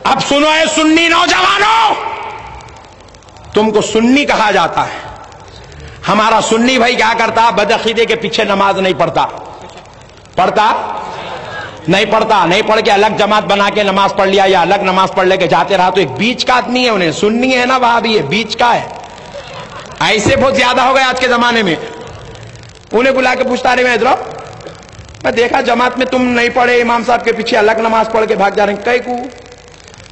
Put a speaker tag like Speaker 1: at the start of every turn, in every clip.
Speaker 1: اب سنو اے سنی نوجوانوں، تم کو سنی کہا جاتا ہے. ہمارا سنی بھائی کیا کرتا؟ بدعقیدے کے پیچھے نماز نہیں پڑھتا. پڑھتا نہیں پڑھتا، نہیں پڑھ کے الگ جماعت بنا کے نماز پڑھ لیا یا الگ نماز پڑھ لے کے جاتے رہا. تو ایک بیچ کا آدمی ہے، انہیں سنی ہے نا، وہاں بھی ہے بیچ کا ہے. ایسے بہت زیادہ ہو گئے آج کے زمانے میں. انہیں بلا کے پوچھتا رہے، میں ادھر میں دیکھا جماعت میں تم نہیں پڑھے، امام صاحب کے پیچھے الگ نماز پڑھ کے بھاگ جا رہے ہیں. کئی کو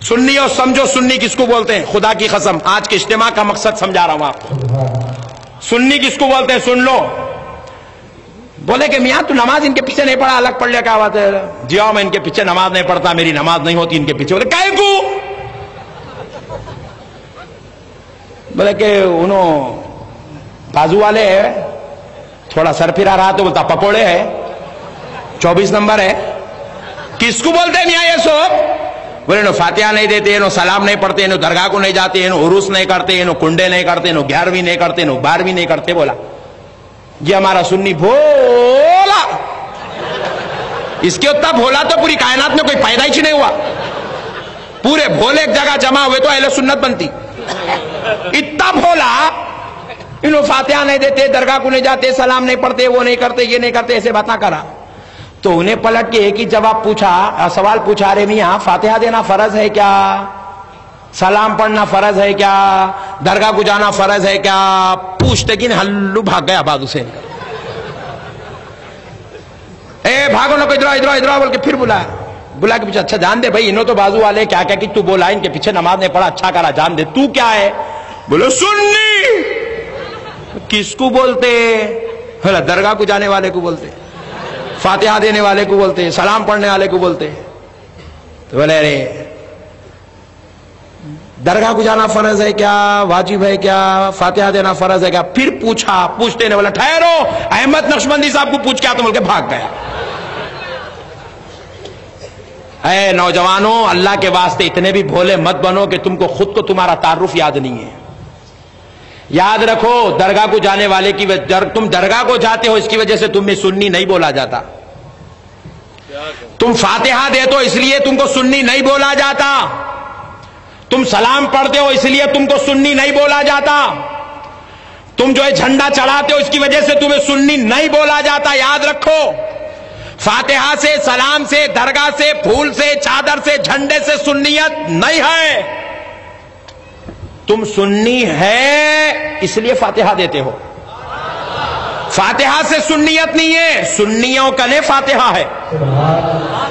Speaker 1: سنی اور سمجھو سنی کس کو بولتے ہیں. خدا کی قسم آج کے اجتماع کا مقصد سمجھا رہا ہوں آپ کو. سنی کس کو بولتے ہیں سن لو. بولے کہ میاں تو نماز ان کے پیچھے نہیں پڑھا، الگ پڑھ لیا، کیا بات ہے؟ جی ہاں میں ان کے پیچھے نماز نہیں پڑھتا، میری نماز نہیں ہوتی ان کے پیچھے. بولے کئی کو؟ بولے کہ انہوں بازو والے ہے، تھوڑا سر پھرا رہا تو بولتا پکوڑے ہے، 24 نمبر ہے. کس کو بولتے ہیں میاں یہ سب؟ بولے انہوں فاتحہ نہیں دیتے، انہوں سلام نہیں پڑھتے، انہوں درگاہ کو نہیں جاتے، انہوں عروس نہیں کرتے، انہوں کنڈے نہیں کرتے، انہوں 11ویں نہیں کرتے، انہوں 12ویں نہیں کرتے. بولا یہ ہمارا سنی بھولا. اس کے اتنا بھولا تو پوری کائنات میں کوئی پیدا ہی نہیں ہوا. پورے بھولے ایک جگہ جمع ہوئے تو اہل سنت بنتی. اتنا بھولا، انہوں فاتحہ نہیں دیتے، درگاہ کو نہیں جاتے، سلام نہیں پڑھتے، وہ نہیں کرتے، یہ نہیں کرتے، ایسے باتاں کرا. تو انہیں پلٹ کے ایک ہی جواب پوچھا، سوال پوچھا، رہے میاں فاتحہ دینا فرض ہے کیا؟ سلام پڑھنا فرض ہے کیا؟ درگاہ کو جانا فرض ہے کیا؟ پوچھتے کہ ہلو بھاگ گیا بازو سے. اے بھاگو نہ کوئی ادھر ادھر بول کے پھر بلا کے پیچھے. اچھا جان دے بھائی، انہوں تو بازو والے کیا کیا کہ تو بولا ان کے پیچھے نماز نہیں پڑھا، اچھا کرا، جان دے تو کیا ہے؟ بولو سنی. کس کو بولتے؟ درگاہ کو جانے والے کو بولتے، فاتحہ دینے والے کو بولتے، سلام پڑھنے والے کو بولتے. تو بولے ارے درگاہ کو جانا فرض ہے کیا؟ واجب ہے کیا؟ فاتحہ دینا فرض ہے کیا؟ پھر پوچھتے نے بولا ٹھہرو، احمد نقشبندی صاحب کو پوچھ کے تو بول کے بھاگ گیا. اے نوجوانوں، اللہ کے واسطے اتنے بھی بھولے مت بنو کہ تم کو خود کو تمہارا تعارف یاد نہیں ہے. یاد رکھو درگاہ کو جانے والے کی تم درگاہ کو جاتے ہو اس کی وجہ سے تمہیں سنی نہیں بولا جاتا. تم فاتحہ دیتے ہو اس لیے تم کو سنی نہیں بولا جاتا. تم سلام پڑھتے ہو اس لیے تم کو سنی نہیں بولا جاتا. تم جو ہے جھنڈا چڑھاتے ہو اس کی وجہ سے تمہیں سنی نہیں بولا جاتا. یاد رکھو فاتحہ سے، سلام سے، درگاہ سے، پھول سے، چادر سے، جھنڈے سے سنیت نہیں ہے. تم سنی ہے اس لیے فاتحہ دیتے ہو. فاتحہ سے سنیت نہیں ہے، سنیوں کا نے فاتحہ ہے.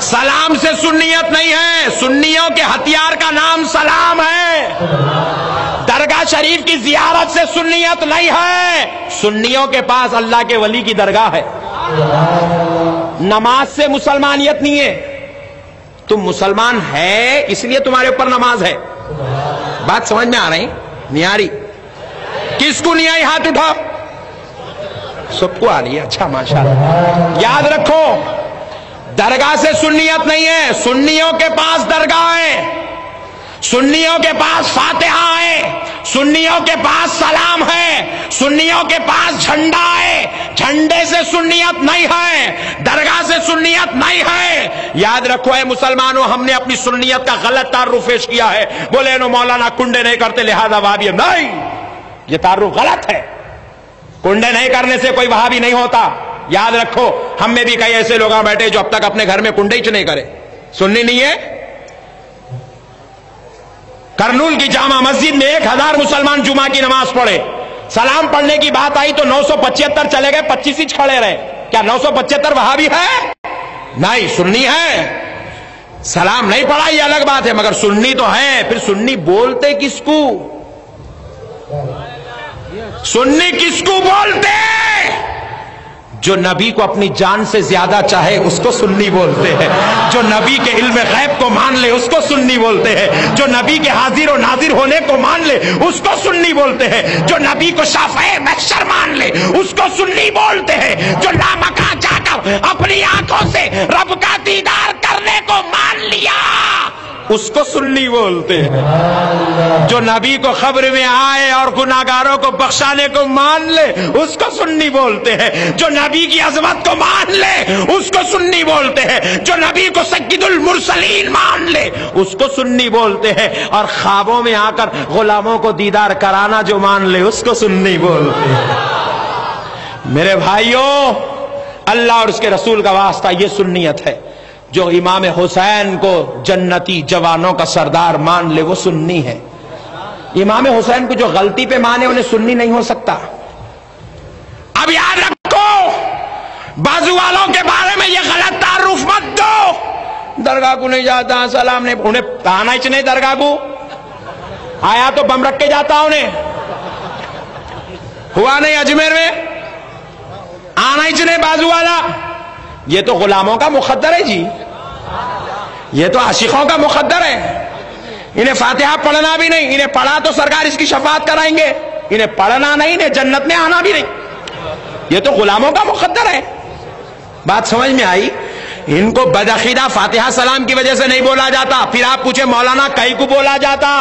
Speaker 1: سلام سے سنیت نہیں ہے، سنیوں کے ہتھیار کا نام سلام ہے. درگاہ شریف کی زیارت سے سنیت نہیں ہے، سنیوں کے پاس اللہ کے ولی کی درگاہ ہے. نماز سے مسلمانیت نہیں ہے. تم مسلمان ہے اس لیے تمہارے اوپر نماز ہے. بات سمجھ میں آ رہی؟ نہیں آ رہی؟ کس کو نہیں آئی ہاتھ اٹھاؤ. سب کو آ رہی ہے. اچھا ماشاءاللہ. یاد رکھو درگاہ سے سنیت نہیں ہے، سنیوں کے پاس درگاہ ہے، سنیوں کے پاس فاتحہ ہے، سنیوں کے پاس سلام ہے، سنیوں کے پاس جھنڈا ہے. جھنڈے سے سنیت نہیں ہے، درگاہ سے سنیت نہیں ہے. یاد رکھو اے مسلمانوں، ہم نے اپنی سنیت کا غلط تعارف پیش کیا ہے. بولے نو مولانا کنڈے نہیں کرتے لہذا وہابی. نہیں، یہ تعارف غلط ہے. کنڈے نہیں کرنے سے کوئی وہابی نہیں ہوتا. یاد رکھو ہم میں بھی کئی ایسے لوگ بیٹھے جو اب تک اپنے گھر میں کنڈے ہی نہیں کرے. سننی نہیں ہے. کرنول کی جامع مسجد میں 1000 مسلمان جمعہ کی نماز پڑھے. سلام پڑھنے کی بات آئی تو 975 چلے گئے، 25 ہی کھڑے رہے. کیا 975 وہابی ہے؟ نہیں، سنی ہے. سلام نہیں پڑھا یہ الگ بات ہے، مگر سنی تو ہے. پھر سنی بولتے کس کو؟ سنی کس کو بولتے؟ جو نبی کو اپنی جان سے زیادہ چاہے اس کو سنی بولتے ہیں. جو نبی کے علم غیب کو مان لے اس کو سنی بولتے ہیں. جو نبی کے حاضر و ناظر ہونے کو مان لے اس کو سنی بولتے ہیں. جو نبی کو شافع محشر مان لے اس کو سنی بولتے ہیں. جو لامکان جا کر اپنی آنکھوں سے رب کا دیدار کرنے کو مان لیا اس کو سنی بولتے ہیں. جو نبی کو خبر میں آئے اور گناہگاروں کو بخشانے کو مان لے اس کو سنی بولتے ہیں. جو نبی کی عظمت کو مان لے اس کو سنی بولتے ہیں. جو نبی کو سید المرسلین مان لے اس کو سنی بولتے ہیں. اور خوابوں میں آ کر غلاموں کو دیدار کرانا جو مان لے اس کو سنی بولتے ہیں. میرے بھائیوں، اللہ اور اس کے رسول کا واسطہ یہ سنیت ہے. جو امام حسین کو جنتی جوانوں کا سردار مان لے وہ سنی ہے. امام حسین کو جو غلطی پہ مانے انہیں سنی نہیں ہو سکتا. اب یاد رکھو، بازو والوں کے بارے میں یہ غلط تعارف مت دو. درگاہ کو نہیں جاتا، سلام نہیں، انہیں آنا ہی نہیں. درگاہ کو آیا تو بم رکھ کے جاتا. انہیں ہوا نہیں اجمیر میں آنا ہی نہیں بازو والا. یہ تو غلاموں کا مقدر ہے جی، یہ تو عاشقوں کا مقدر ہے. انہیں فاتحہ پڑھنا بھی نہیں، انہیں پڑھا تو سرکار اس کی شفاعت کرائیں گے. انہیں پڑھنا نہیں، انہیں جنت میں آنا بھی نہیں. یہ تو غلاموں کا مقدر ہے. بات سمجھ میں آئی؟ ان کو بدعقیدہ فاتحہ سلام کی وجہ سے نہیں بولا جاتا. پھر آپ پوچھیں مولانا کئی کو بولا جاتا؟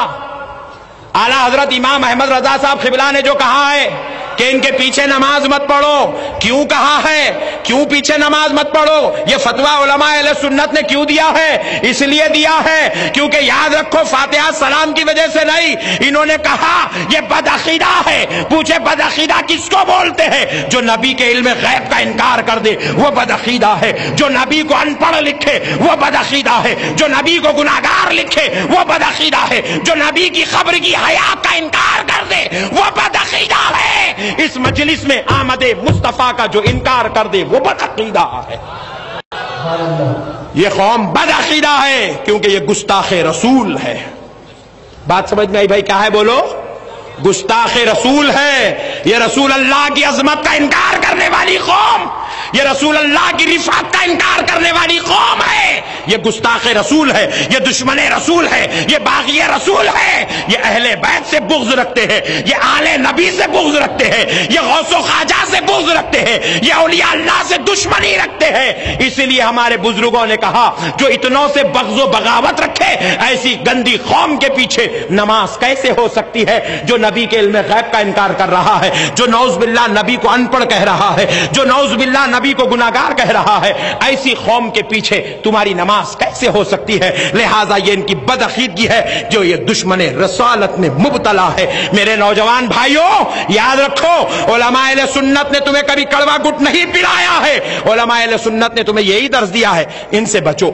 Speaker 1: اعلیٰ حضرت امام احمد رضا صاحب قبلہ نے جو کہا ہے کہ ان کے پیچھے نماز مت پڑھو، کیوں کہا ہے؟ کیوں پیچھے نماز مت پڑھو؟ یہ فتویٰ علماء اہل سنت نے کیوں دیا ہے؟ اس لیے دیا ہے کیونکہ یاد رکھو فاتحہ سلام کی وجہ سے نہیں. انہوں نے کہا یہ بدعقیدہ ہے. پوچھے بدعقیدہ کس کو بولتے ہیں؟ جو نبی کے علم غیب کا انکار کر دے وہ بدعقیدہ ہے. جو نبی کو ان پڑھ لکھے وہ بدعقیدہ ہے. جو نبی کو گناہگار لکھے وہ بدعقیدہ ہے. جو نبی کی خبر کی حیات کا انکار کر دے وہ بدعقیدہ ہے. اس مجلس میں آمد مصطفیٰ کا جو انکار کر دے وہ بدعقیدہ ہے. یہ قوم بدعقیدہ ہے کیونکہ یہ گستاخ رسول ہے. بات سمجھ میں آئی بھائی؟ کیا ہے بولو؟ گستاخ رسول ہے. یہ رسول اللہ کی عظمت کا انکار کرنے والی قوم، یہ رسول اللہ کی رفعت کا انکار کرنے والی قوم ہے. یہ گستاخ رسول ہے، یہ دشمن رسول ہے، یہ باغی رسول ہے. یہ اہل بیت سے بغض رکھتے ہیں، یہ آل نبی سے بغض رکھتے ہیں، یہ غوث و خواجہ سے بغض رکھتے ہیں، یہ اولیاء اللہ سے دشمنی رکھتے ہیں. اسی لیے ہمارے بزرگوں نے کہا جو اتنوں سے بغض و بغاوت رکھے ایسی گندی قوم کے پیچھے نماز کیسے ہو سکتی ہے؟ جو نبی کے علم غیب کا انکار کر رہا ہے، جو نعوذ باللہ نبی کو ان پڑھ کہہ رہا ہے، جو نعوذ باللہ نبی کو گناہگار کہہ رہا ہے، ایسی قوم کے پیچھے تمہاری نماز کیسے ہو سکتی ہے؟ لہٰذا یہ ان کی بدعقیدگی ہے جو یہ دشمن رسالت میں مبتلا ہے. میرے نوجوان بھائیوں یاد رکھو، علماء اہل سنت نے تمہیں کبھی کڑوا گٹ نہیں پلایا ہے. علماء اہل سنت نے تمہیں یہی درس دیا ہے ان سے بچو.